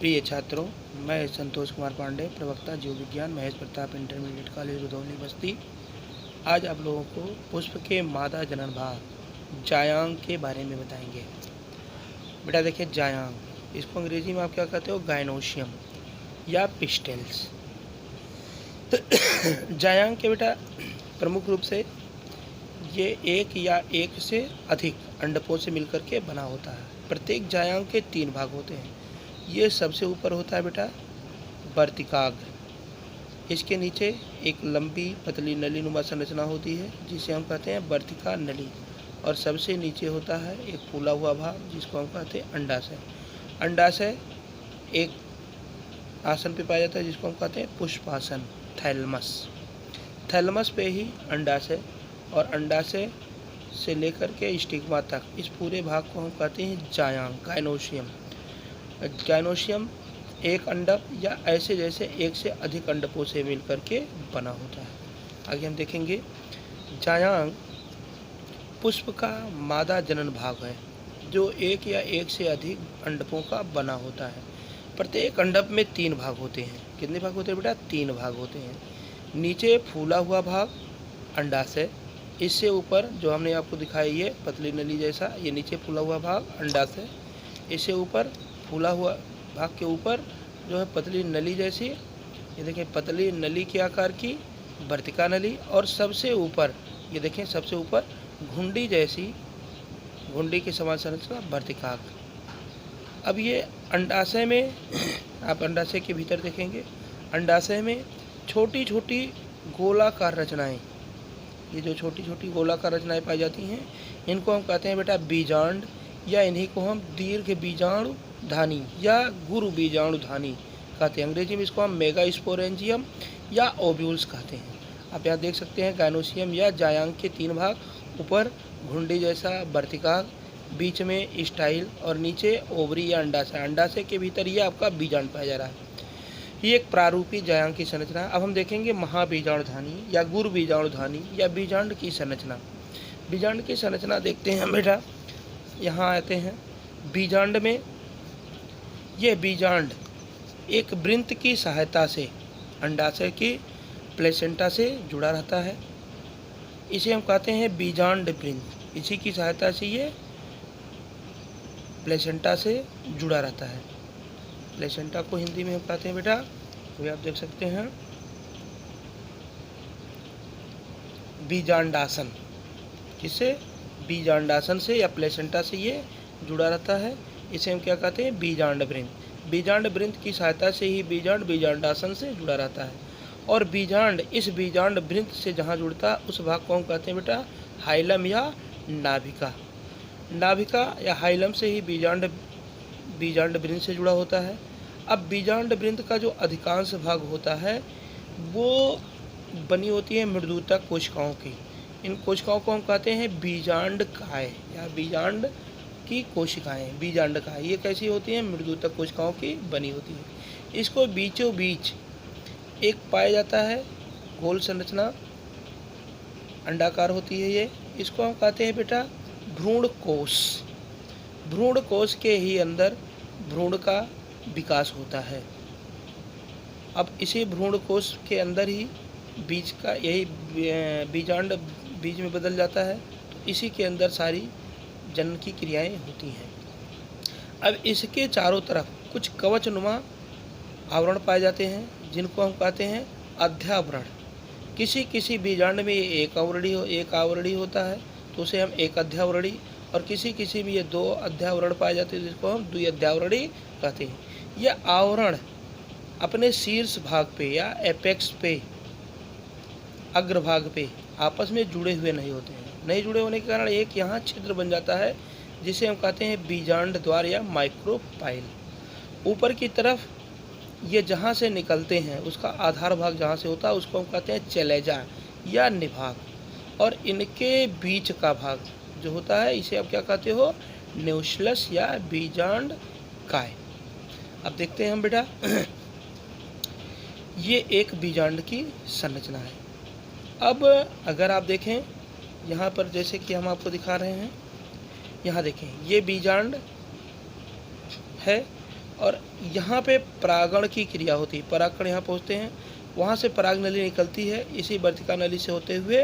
प्रिय छात्रों, मैं संतोष कुमार पांडे, प्रवक्ता जीव विज्ञान, महेश प्रताप इंटरमीडिएट कॉलेज रुधौली बस्ती। आज आप लोगों को पुष्प के मादा जनन भाग जायांग के बारे में बताएंगे। बेटा देखिए, जायांग, इसको अंग्रेजी में आप क्या कहते हो? गायनोशियम या पिस्टल्स। जायांग के बेटा प्रमुख रूप से ये एक या एक से अधिक अंडकों से मिलकर के बना होता है। प्रत्येक जायांग के 3 भाग होते हैं। ये सबसे ऊपर होता है बेटा वर्तिकाग्र। इसके नीचे एक लंबी पतली नली नुमा संरचना होती है जिसे हम कहते हैं वर्तिका नली, और सबसे नीचे होता है एक फूला हुआ भाग जिसको हम कहते हैं अंडाशय। अंडाशय एक आसन पे पाया जाता है जिसको हम कहते हैं पुष्पासन, थैलमस। थैलमस पे ही अंडाशय, और अंडाशय से लेकर के स्टिग्मा तक इस पूरे भाग को हम कहते हैं जायांग, गायनोशियम। गायनोशियम एक अंडक या ऐसे जैसे एक से अधिक अंडकों से मिलकर के बना होता है। आगे हम देखेंगे, जायांग पुष्प का मादा जनन भाग है जो एक या एक से अधिक अंडकों का बना होता है। प्रत्येक अंडक में 3 भाग होते हैं। कितने भाग होते हैं बेटा? 3 भाग होते हैं। नीचे फूला हुआ भाग अंडाशय, इससे ऊपर जो हमने आपको दिखाई है पतली नली जैसा, ये नीचे फूला हुआ भाग अंडाशय, इससे ऊपर फूला हुआ भाग के ऊपर जो है पतली नली जैसी, ये देखें पतली नली के आकार की वर्तिका नली, और सबसे ऊपर ये देखें सबसे ऊपर घुंडी जैसी, घुंडी के समान संरचना वर्तिकाग्र। अब ये अंडाशय में आप अंडाशय के भीतर देखेंगे, अंडाशय में छोटी छोटी गोलाकार रचनाएं, ये जो छोटी छोटी गोलाकार रचनाएं पाई जाती हैं इनको हम कहते हैं बेटा बीजांड, या इन्हीं को हम दीर्घ बीजाणु धानी या गुरु बीजाणु धानी कहते हैं। अंग्रेजी में इसको हम मेगास्पोरेंजियम या ओव्यूल्स कहते हैं। आप यहाँ देख सकते हैं गायनोशियम या जायांग के 3 भाग, ऊपर घुंडी जैसा वर्तिका, बीच में स्टाइल, और नीचे ओवरी या अंडाशय। अंडाशय के भीतर ये आपका बीजांड पाया जा रहा है। ये एक प्रारूपी जायांग की संरचना है। अब हम देखेंगे महाबीजाणुधानी या गुरु बीजाणुधानी या बीजांड की संरचना। बीजांड की संरचना देखते हैं बेटा, यहाँ आते हैं। बीजांड में यह बीजांड एक वृंत की सहायता से अंडाशय की प्लेसेंटा से जुड़ा रहता है। इसे हम कहते हैं बीजांड वृंत। इसी की सहायता से ये प्लेसेंटा से जुड़ा रहता है। प्लेसेंटा को हिंदी में हम कहते हैं बेटा, तो आप देख सकते हैं बीजांडासन। किससे? बीजांडासन से या प्लेसेंटा से ये जुड़ा रहता है। इसे हम क्या कहते हैं? बीजांड वृंत। बीजांड वृंत की सहायता से ही बीजांड बीजांडासन से जुड़ा रहता है। और बीजांड इस बीजांड वृंत से जहाँ जुड़ता है उस भाग को हम कहते हैं बेटा हाइलम या नाभिका। नाभिका या हाइलम से ही बीजांड वृंत से जुड़ा होता है। अब बीजांड वृंत का जो अधिकांश भाग होता है वो बनी होती है मृदुतक कोशिकाओं की। इन कोशिकाओं को हम कहते हैं बीजांडकाय या बीजांड की कोशिकाएं। बीजांडकाय ये कैसी होती हैं? मृदुतक कोशिकाओं की बनी होती है। इसको बीचों बीच एक पाया जाता है गोल संरचना, अंडाकार होती है ये। इसको हम कहते हैं बेटा भ्रूण कोश। भ्रूण कोश के ही अंदर भ्रूण का विकास होता है। अब इसी भ्रूण कोश के अंदर ही बीज का यही बीजांड बीज में बदल जाता है, तो इसी के अंदर सारी जनन की क्रियाएं होती हैं। अब इसके चारों तरफ कुछ कवचनुमा आवरण पाए जाते हैं जिनको हम कहते हैं अध्यावरण। किसी किसी बीजांड में ये एक आवरणी होता है तो उसे हम एक अध्यावरणी, और किसी किसी में ये 2 अध्यावरण पाए जाते हैं जिसको हम द्विअध्यावरणी कहते हैं। यह आवरण अपने शीर्ष भाग पे या एपेक्स पे, अग्रभाग पे आपस में जुड़े हुए नहीं होते हैं। नहीं जुड़े होने के कारण एक यहाँ छिद्र बन जाता है जिसे हम कहते हैं बीजांड द्वार या माइक्रोपाइल। ऊपर की तरफ ये जहाँ से निकलते हैं उसका आधार भाग जहाँ से होता है उसको हम कहते हैं चेलेजा या निभाग, और इनके बीच का भाग जो होता है इसे आप क्या कहते हो? न्यूक्लियस या बीजांड काय। अब देखते हैं हम बेटा ये एक बीजांड की संरचना है। अब अगर आप देखें यहाँ पर, जैसे कि हम आपको दिखा रहे हैं, यहाँ देखें ये बीजांड है और यहाँ पे परागण की क्रिया होती है, परागकण यहाँ पहुँचते हैं, वहाँ से पराग नली निकलती है, इसी वर्तिका नली से होते हुए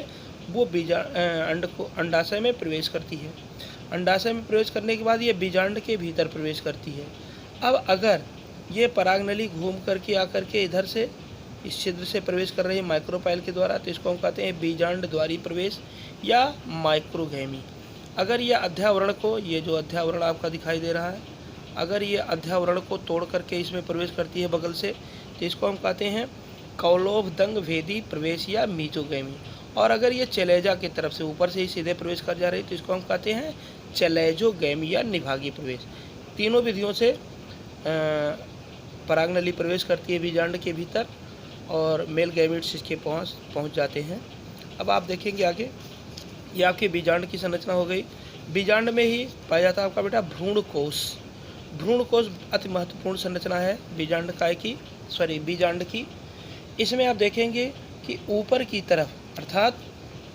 वो अंड को अंडाशय में प्रवेश करती है। अंडाशय में प्रवेश करने के बाद ये बीजांड के भीतर प्रवेश करती है। अब अगर ये पराग नली घूम करके आकर के इधर से इस छिद्र से प्रवेश कर रही है माइक्रोपाइल के द्वारा, तो इसको हम कहते हैं बीजांड द्वारी प्रवेश या माइक्रोगैमी। अगर ये अध्यावरण को, ये जो अध्यावरण आपका दिखाई दे रहा है, अगर ये अध्यावरण को तोड़ करके इसमें प्रवेश करती है बगल से, तो इसको हम कहते हैं कौलोभदंग भेदी प्रवेश या मीजोगैमी। और अगर ये चलेजा की तरफ से ऊपर से ही सीधे प्रवेश कर जा रही है, तो इसको हम कहते हैं चलेजोगैमी या निभागी प्रवेश। तीनों विधियों से परागनली प्रवेश करती है बीजांड के भीतर और मेल गैमेट्स इसके पहुंच जाते हैं। अब आप देखेंगे आगे, ये आपके बीजांड की संरचना हो गई। बीजांड में ही पाया जाता है आपका बेटा भ्रूण कोश। भ्रूण कोश अति महत्वपूर्ण संरचना है बीजांड की। इसमें आप देखेंगे कि ऊपर की तरफ अर्थात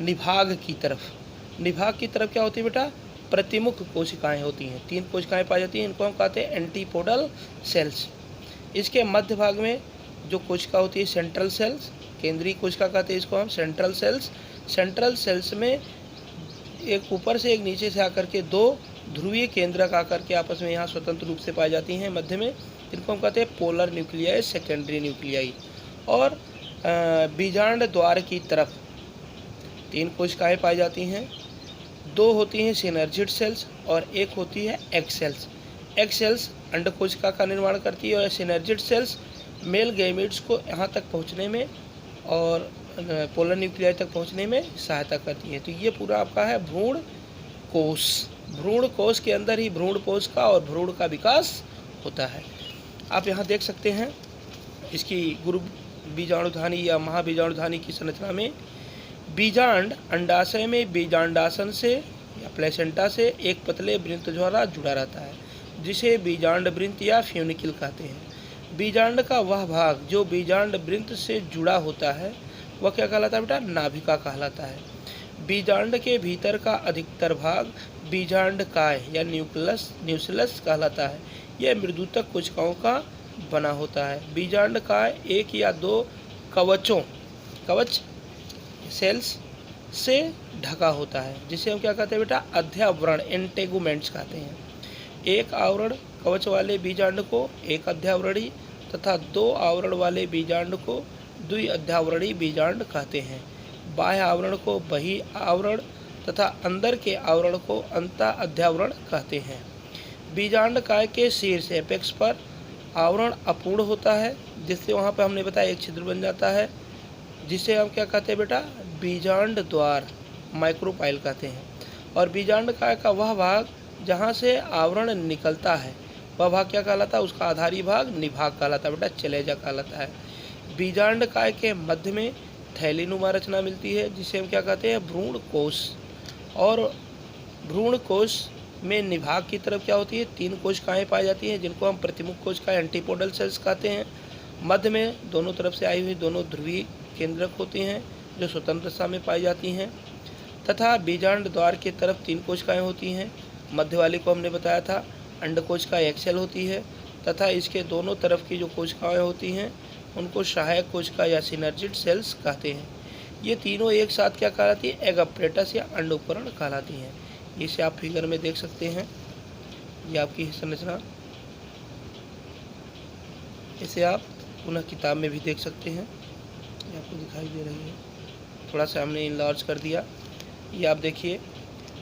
निभाग की तरफ क्या होती है बेटा, प्रतिमुख कोशिकाएं होती हैं। 3 कोशिकाएं पाई जाती हैं, इनको हम कहते हैं एंटीपोडल सेल्स। इसके मध्य भाग में जो कोशिका होती है सेंट्रल सेल्स, केंद्रीय कोशिका कहते हैं इसको हम सेंट्रल सेल्स। सेंट्रल सेल्स में एक ऊपर से एक नीचे से आकर के 2 ध्रुवीय केंद्रक आकर के आपस में यहाँ स्वतंत्र रूप से पाई जाती हैं मध्य में, इनको हम कहते हैं पोलर न्यूक्लियाई, सेकेंडरी न्यूक्लियाई। और बीजांड द्वार की तरफ 3 कोशिकाएं पाई जाती हैं, 2 होती हैं सिनर्जिड सेल्स और 1 होती है एग सेल्स। एग सेल्स अंड कोशिका का निर्माण करती है और सिनर्जिड सेल्स मेल गैमेट्स को यहाँ तक पहुँचने में और पोलर न्यूक्लियाई तक पहुँचने में सहायता करती है। तो ये पूरा आपका है भ्रूण कोश। भ्रूण कोश के अंदर ही भ्रूण कोश का और भ्रूण का विकास होता है। आप यहाँ देख सकते हैं इसकी गुरु बीजाणुधानी या महाबीजाणुधानी की संरचना में बीजांड अंडाशय में बीजांडासन से या प्लेसेंटा से एक पतले वृंत द्वारा जुड़ा रहता है, जिसे बीजांड वृंत या फ्यूनिकल कहते हैं। बीजांड का वह भाग जो बीजांड वृंत से जुड़ा होता है वह क्या कहलाता है बेटा, नाभिका कहलाता है। बीजांड के भीतर का अधिकतर भाग बीजांड काय या न्यूक्लियस कहलाता है। यह मृदुतक कोशिकाओं का बना होता है। बीजांड काय 1 या 2 कवच सेल्स से ढका होता है, जिसे हम क्या कहते हैं बेटा, अध्यावरण इंटेगुमेंट्स कहते हैं। एक आवरण कवच वाले बीजांड को एक अध्यावरणी तथा 2 आवरण वाले बीजांड को द्वि अध्यावरणी बीजांड कहते हैं। बाह्य आवरण को बहि आवरण तथा अंदर के आवरण को अंत अध्यावरण कहते हैं। बीजांड काय के शीर्ष एपेक्स पर आवरण अपूर्ण होता है, जिससे वहाँ पर हमने बताया एक छिद्र बन जाता है, जिसे हम क्या कहते हैं बेटा, बीजांड द्वार माइक्रोपाइल कहते हैं। और बीजांड काय का वह भाग जहाँ से आवरण निकलता है वह भाग क्या कहलाता है, उसका आधारी भाग निभाग कहलाता है बेटा, चलेजा कहलाता है। बीजांड काय के मध्य में थैलीनुमा रचना मिलती है, जिसे हम क्या कहते हैं, भ्रूण कोश। और भ्रूण कोश में निभाग की तरफ क्या होती है, 3 कोशिकाएं पाई जाती हैं, जिनको हम प्रतिमुख कोशिकाएं एंटीपोडल सेल्स कहते हैं। मध्य में दोनों तरफ से आई हुई 2 ध्रुवीय केंद्रक होती हैं जो स्वतंत्र दिशा में पाई जाती हैं, तथा बीजांड द्वार की तरफ 3 कोशिकाएं होती हैं। मध्य वाली को हमने बताया था अंड कोशिका एक सेल होती है, तथा इसके दोनों तरफ की जो कोशिकाएं होती हैं उनको सहायक कोशिका या सिनर्जिड सेल्स कहते हैं। ये तीनों एक साथ क्या कहलाती है, एग अपरेटस या अंड उपकरण कहलाती हैं। इसे आप फिगर में देख सकते हैं, ये आपकी संरचना। इसे आप पुनः किताब में भी देख सकते हैं, ये आपको दिखाई दे रही है। थोड़ा सा हमने इनलार्ज कर दिया। ये आप देखिए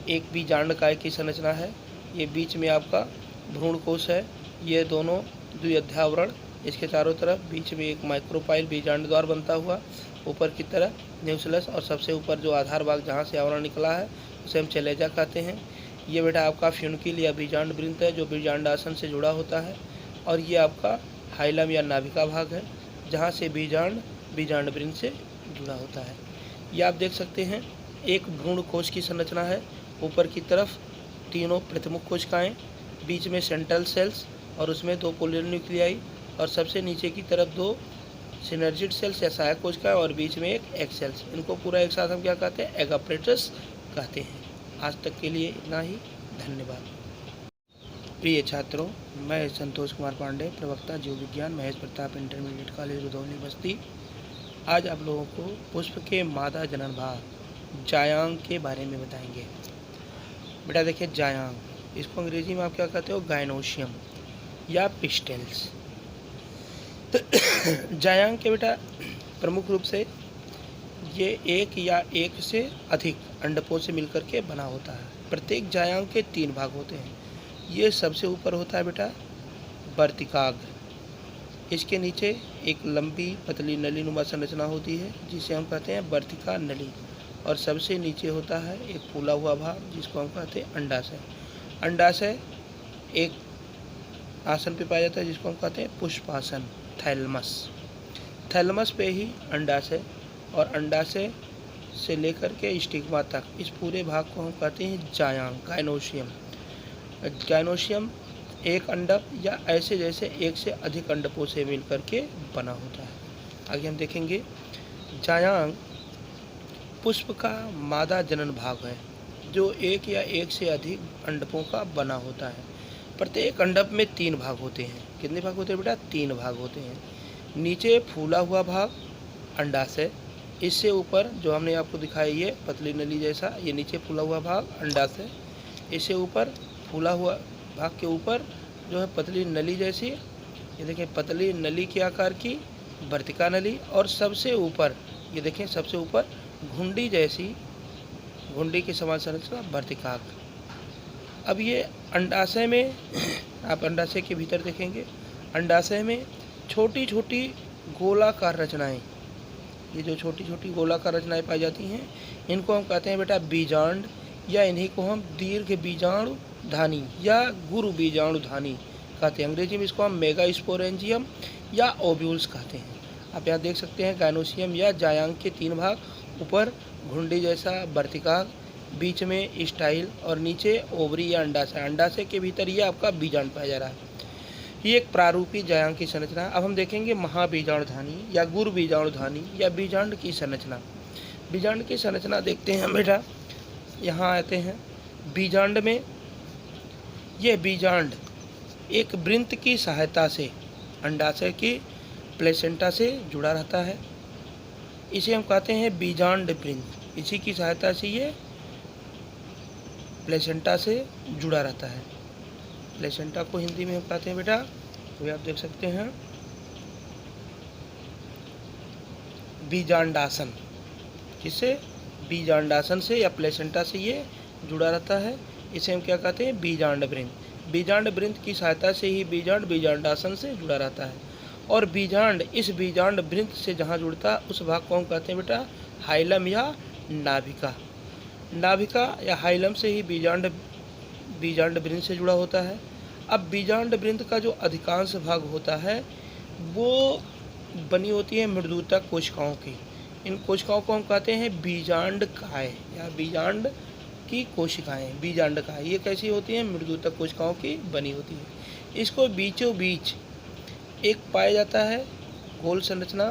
एक बीजांड काय की संरचना है, ये बीच में आपका भ्रूण कोश है, ये दोनों द्विअध्यावरण, इसके चारों तरफ बीच में एक माइक्रोपाइल बीजांड द्वार बनता हुआ, ऊपर की तरफ न्यूक्लियस और सबसे ऊपर जो आधार भाग जहाँ से आवरण निकला है उसे हम चलेजा कहते हैं। ये बेटा आपका फ्यूनिकल या बीजांड वृंत है जो बीजांडासन से जुड़ा होता है। और ये आपका हाइलम या नाभिका भाग है जहाँ से बीजांड वृंत से जुड़ा होता है। ये आप देख सकते हैं एक भ्रूण कोश की संरचना है, ऊपर की तरफ 3 प्रतिमुख कोशिकाएं, बीच में सेंट्रल सेल्स और उसमें 2 पोलर न्यूक्लियाई, और सबसे नीचे की तरफ 2 सिनर्जिड सेल्स या सहायक कोशिकाएं और बीच में एक एग सेल्स। इनको पूरा एक साथ हम क्या कहते हैं, एग अपरेटस कहते हैं। आज तक के लिए इतना ही, धन्यवाद। प्रिय छात्रों, मैं संतोष कुमार पांडे, प्रवक्ता जीव विज्ञान, महेश प्रताप इंटरमीडिएट कॉलेज रुधौली बस्ती। आज आप लोगों को पुष्प के मादा जनन भाग जायांग के बारे में बताएंगे। बेटा देखिए, जायांग, इसको अंग्रेजी में आप क्या कहते हो? गायनोशियम या पिस्टल्स। तो जायांग के बेटा प्रमुख रूप से ये एक या एक से अधिक अंडकों से मिलकर के बना होता है। प्रत्येक जायांग के 3 भाग होते हैं। ये सबसे ऊपर होता है बेटा वर्तिकाग्र। इसके नीचे एक लंबी पतली नली नुमा संरचना होती है जिसे हम कहते हैं वर्तिका नली, और सबसे नीचे होता है एक फूला हुआ भाग जिसको हम कहते हैं अंडाशय। अंडाशय एक आसन पे पाया जाता है जिसको हम कहते हैं पुष्पासन, थैलमस। थैलमस पे ही अंडाशय, और अंडाशय से लेकर के स्टिग्मा तक इस पूरे भाग को हम कहते हैं जायांग, गायनोशियम। गायनोशियम एक अंडक या ऐसे जैसे एक से अधिक अंडकों से मिलकर के बना होता है। आगे हम देखेंगे, जायांग पुष्प का मादा जनन भाग है जो एक या एक से अधिक अंडकों का बना होता है। प्रत्येक अंडक में 3 भाग होते हैं। कितने भाग होते हैं बेटा? 3 भाग होते हैं। नीचे फूला हुआ भाग अंडाशय, इससे ऊपर जो हमने आपको दिखाया ये पतली नली जैसा, ये नीचे फूला हुआ भाग अंडाशय, इससे ऊपर फूला हुआ भाग के ऊपर जो है पतली नली जैसी, ये देखें पतली नली के आकार की वर्तिका नली, और सबसे ऊपर ये देखें सबसे ऊपर घुंडी जैसी, घुंडी के समान संरचना वर्तिकाग्र। अब ये अंडाशय में आप अंडाशय के भीतर देखेंगे, अंडाशय में छोटी छोटी गोलाकार रचनाएं, ये जो छोटी छोटी गोलाकार रचनाएं पाई जाती हैं इनको हम कहते हैं बेटा बीजांड, या इन्हीं को हम दीर्घ बीजाणु धानी या गुरु बीजाणु धानी कहते हैं। अंग्रेजी में इसको हम मेगास्पोरेंजियम या ओव्यूल्स कहते हैं। आप यहाँ देख सकते हैं गायनोशियम या जायांग के 3 भाग, ऊपर घुंडी जैसा वर्तिकाग्र, बीच में स्टाइल, और नीचे ओवरी या अंडाशय। अंडाशय के भीतर ये आपका बीजांड पाया जा रहा है। ये एक प्रारूपी जायांग की संरचना। अब हम देखेंगे महाबीजाणुधानी या गुरु बीजाणुधानी या बीजांड की संरचना। बीजांड की संरचना देखते हैं बेटा, यहाँ आते हैं। बीजांड में यह बीजांड एक वृंत की सहायता से अंडाशय की प्लेसेंटा से जुड़ा रहता है। इसे हम कहते हैं बीजांड वृंत। इसी की सहायता से ये प्लेसेंटा से जुड़ा रहता है। प्लेसेंटा को हिंदी में हम कहते हैं बेटा, तो आप देख सकते हैं बीजांडासन। किससे? बीजांडासन से या प्लेसेंटा से ये जुड़ा रहता है। इसे हम क्या कहते हैं? बीजांड वृंत। बीजांड वृंत की सहायता से ही बीजांड बीजांडासन से जुड़ा रहता है। और बीजांड इस बीजांड वृंत से जहाँ जुड़ता है उस भाग को हम कहते हैं बेटा हाइलम या नाभिका। नाभिका या हाइलम से ही बीजांड वृंत से जुड़ा होता है। अब बीजांड वृंत का जो अधिकांश भाग होता है वो बनी होती है मृदुतक कोशिकाओं की। इन कोशिकाओं को हम कहते हैं बीजांडकाय या बीजांड की कोशिकाएं। बीजांडकाय ये कैसी होती हैं? मृदुतक कोशिकाओं की बनी होती है। इसको बीचों बीच एक पाया जाता है गोल संरचना,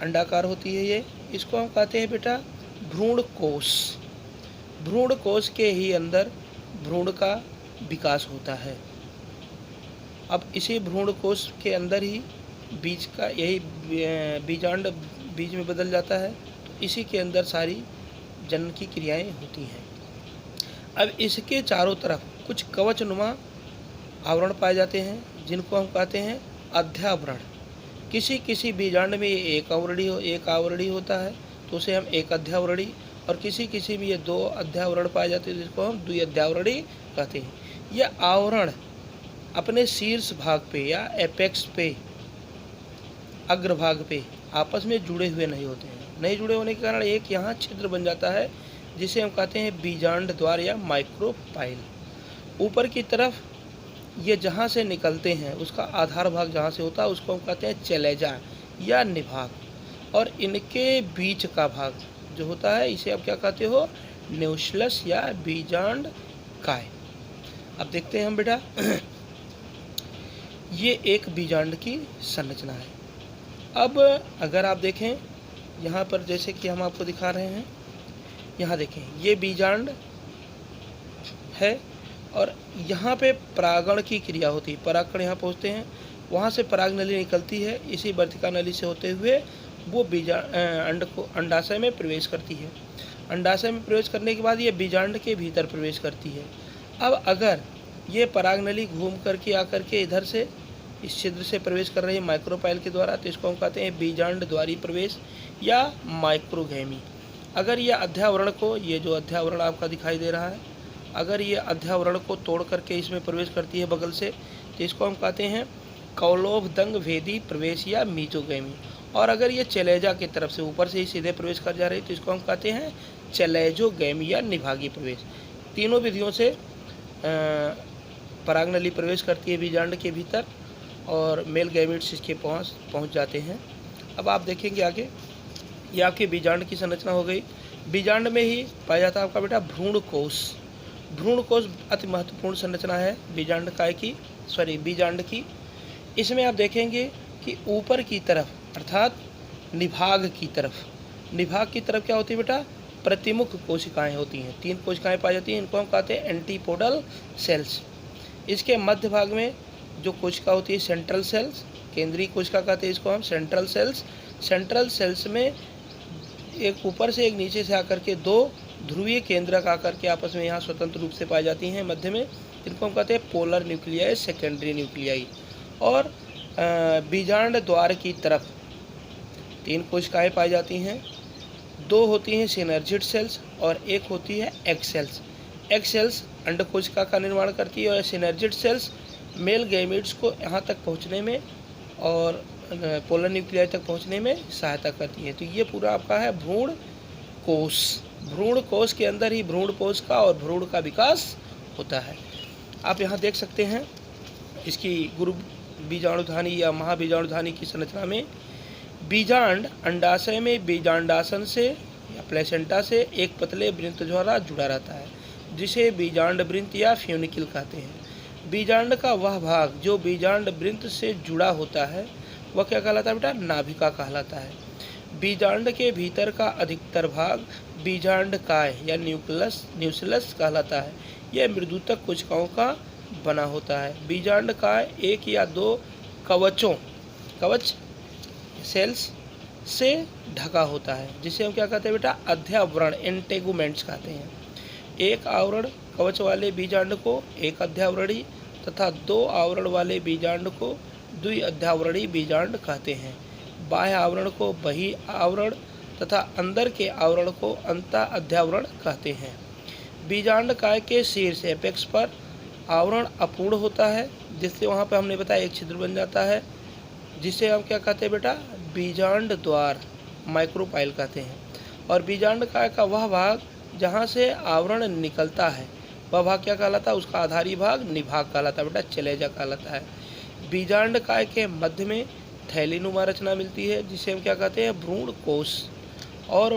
अंडाकार होती है ये। इसको हम कहते हैं बेटा भ्रूण कोश। भ्रूण कोश के ही अंदर भ्रूण का विकास होता है। अब इसी भ्रूण कोश के अंदर ही बीज का यही बीजांड बीज में बदल जाता है, तो इसी के अंदर सारी जनन की क्रियाएं होती हैं। अब इसके चारों तरफ कुछ कवचनुमा आवरण पाए जाते हैं जिनको हम कहते हैं अध्यावरण। किसी किसी बीजांड में ये एक आवरणी होता है तो उसे हम एक अध्यावरणी, और किसी किसी में ये 2 अध्यावरण पाए जाते हैं जिसको हम द्विअध्यावरणी कहते हैं। यह आवरण अपने शीर्ष भाग पे या एपेक्स पे, अग्रभाग पे आपस में जुड़े हुए नहीं होते हैं। नहीं जुड़े होने के कारण एक यहाँ छिद्र बन जाता है जिसे हम कहते हैं बीजांड द्वार या माइक्रोपाइल। ऊपर की तरफ ये जहाँ से निकलते हैं उसका आधार भाग जहाँ से होता है उसको हम कहते हैं चलेजा या निभाग, और इनके बीच का भाग जो होता है इसे आप क्या कहते हो? न्यूक्लियस या बीजांड काय। अब देखते हैं हम बेटा ये एक बीजांड की संरचना है। अब अगर आप देखें यहाँ पर, जैसे कि हम आपको दिखा रहे हैं, यहाँ देखें ये बीजांड है और यहाँ पे परागण की क्रिया होती है। परागकण यहाँ पहुँचते हैं, वहाँ से पराग नली निकलती है, इसी वर्तिका नली से होते हुए वो अंड को अंडाशय में प्रवेश करती है। अंडाशय में प्रवेश करने के बाद ये बीजांड के भीतर प्रवेश करती है। अब अगर ये पराग नली घूम करके आकर के इधर से इस छिद्र से प्रवेश कर रही है माइक्रोपाइल के द्वारा, तो इसको हम कहते हैं बीजांड द्वारी प्रवेश या माइक्रोगैमी। अगर ये अध्यावरण को, ये जो अध्यावरण आपका दिखाई दे रहा है, अगर ये अध्यावरण को तोड़ करके इसमें प्रवेश करती है बगल से, तो इसको हम कहते हैं कौलोभदंग भेदी प्रवेश या मीजोगैमी। और अगर ये चलेजा की तरफ से ऊपर से ही सीधे प्रवेश कर जा रही है, तो इसको हम कहते हैं चलेजोगैमी या निभागी प्रवेश। तीनों विधियों से पराग नली प्रवेश करती है बीजांड के भीतर और मेल गैमीट्स इसके पहुंच जाते हैं। अब आप देखेंगे आगे, ये आपके बीजांड की संरचना हो गई। बीजांड में ही पाया जाता है आपका बेटा भ्रूण कोश। भ्रूण कोश अति महत्वपूर्ण संरचना है बीजांड की। इसमें आप देखेंगे कि ऊपर की तरफ अर्थात निभाग की तरफ क्या होती है बेटा, प्रतिमुख कोशिकाएं होती हैं। 3 कोशिकाएं पाई जाती हैं, इनको हम कहते हैं एंटीपोडल सेल्स। इसके मध्य भाग में जो कोशिका होती है सेंट्रल सेल्स, केंद्रीय कोशिका कहते हैं इसको हम सेंट्रल सेल्स। सेंट्रल सेल्स में एक ऊपर से एक नीचे से आकर के 2 ध्रुवीय केंद्रक आकर के आपस में यहाँ स्वतंत्र रूप से पाई जाती हैं मध्य में, इनको हम कहते हैं पोलर न्यूक्लियाई, सेकेंडरी न्यूक्लियाई। और बीजांड द्वार की तरफ 3 कोशिकाएं पाई जाती हैं, 2 होती हैं सिनर्जिड सेल्स और 1 होती है एग सेल्स। एग सेल्स अंड कोशिका का निर्माण करती है और सिनर्जिड सेल्स मेल गैमीट्स को यहाँ तक पहुँचने में और पोलर न्यूक्लियाई तक पहुँचने में सहायता करती है। तो ये पूरा आपका है भ्रूण कोश। भ्रूण कोश के अंदर ही भ्रूण कोशिका और भ्रूण का विकास होता है। आप यहाँ देख सकते हैं इसकी गुरु बीजाणुधानी या महाबीजाणुधानी की संरचना में बीजांड अंडाशय में बीजांडासन से या प्लेसेंटा से एक पतले वृंत द्वारा जुड़ा रहता है, जिसे बीजांड वृंत या फ्यूनिकल कहते हैं। बीजांड का वह भाग जो बीजांड वृंत से जुड़ा होता है वह क्या कहलाता है बेटा, नाभिका कहलाता है। बीजांड के भीतर का अधिकतर भाग बीजांड काय या न्यूक्लियस कहलाता है। यह मृदुतक कोशिकाओं का बना होता है। बीजांड काय 1 या 2 कवच सेल्स से ढका होता है, जिसे हम क्या कहते हैं बेटा, अध्यावरण एंटेगुमेंट्स कहते हैं। एक आवरण कवच वाले बीजांड को एक अध्यावरणी तथा 2 आवरण वाले बीजांड को द्वि अध्यावरणी बीजांड कहते हैं। बाह्य आवरण को बहि आवरण तथा अंदर के आवरण को अंत अध्यावरण कहते हैं। बीजांड काय के शीर्ष एपेक्स पर आवरण अपूर्ण होता है, जिससे वहाँ पे हमने बताया एक छिद्र बन जाता है, जिसे हम क्या कहते हैं बेटा, बीजांड द्वार माइक्रोपाइल कहते हैं। और बीजांड काय का वह भाग जहाँ से आवरण निकलता है वह भाग क्या कहलाता है, उसका आधारी भाग निभाग कहलाता है बेटा, चलेजा कहलाता है। बीजांड काय के मध्य में थैलीनुमा रचना मिलती है, जिसे हम क्या कहते हैं, भ्रूण कोश। और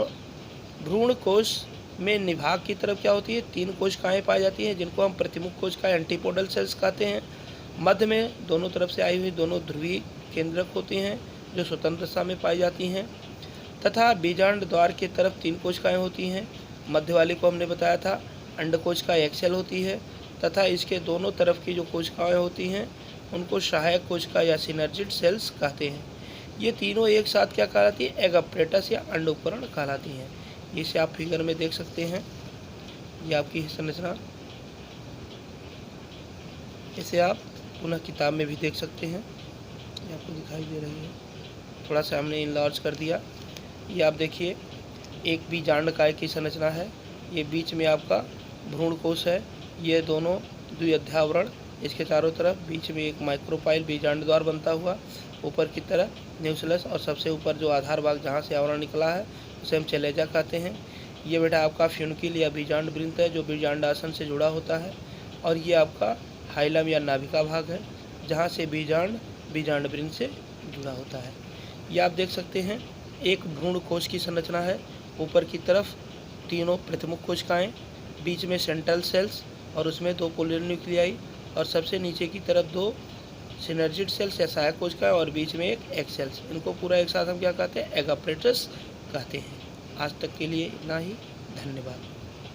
भ्रूण कोश में निभाग की तरफ क्या होती है, 3 कोशिकाएं पाई जाती हैं, जिनको हम प्रतिमुख कोशिकाएं एंटीपोडल सेल्स कहते हैं। मध्य में दोनों तरफ से आई हुई 2 ध्रुवीय केंद्रक होती हैं जो स्वतंत्रता में पाई जाती हैं। तथा बीजांड द्वार की तरफ 3 कोशिकाएं होती हैं। मध्य वाली को हमने बताया था अंड कोशिका एक सेल होती है, तथा इसके दोनों तरफ की जो कोशिकाएं होती हैं उनको सहायक कोशिका या सिनर्जिड सेल्स कहते हैं। ये तीनों एक साथ क्या कहलाती है, एग अपरेटस या अंड उपकरण कहलाती हैं। इसे आप फिगर में देख सकते हैं, ये आपकी संरचना। इसे आप पुनः किताब में भी देख सकते हैं, ये आपको दिखाई दे रही है। थोड़ा सा हमने इनलार्ज कर दिया। ये आप देखिए एक बीजांड काय की संरचना है, ये बीच में आपका भ्रूण कोश है, ये दोनों द्विअध्यावरण, इसके चारों तरफ बीच में एक माइक्रोपाइल बीजांड द्वार बनता हुआ, ऊपर की तरफ न्यूक्लियस और सबसे ऊपर जो आधार भाग जहाँ से आवरण निकला है उसे हम चलेजा कहते हैं। ये बेटा आपका फ्यूनिकल या बीजांड वृंत है जो बीजांडासन से जुड़ा होता है। और ये आपका हाइलम या नाभिका भाग है जहाँ से बीजांड वृंत से जुड़ा होता है। ये आप देख सकते हैं एक भ्रूण कोश की संरचना है, ऊपर की तरफ 3 प्रतिमुख कोशिकाएं, बीच में सेंट्रल सेल्स और उसमें 2 पोलर न्यूक्लियाई, और सबसे नीचे की तरफ 2 सिनर्जिड सेल्स या सहायक कोशिकाएं और बीच में एक एग सेल्स। इनको पूरा एक साथ हम क्या कहते हैं, एग अपरेटस कहते हैं। आज तक के लिए इतना ही, धन्यवाद।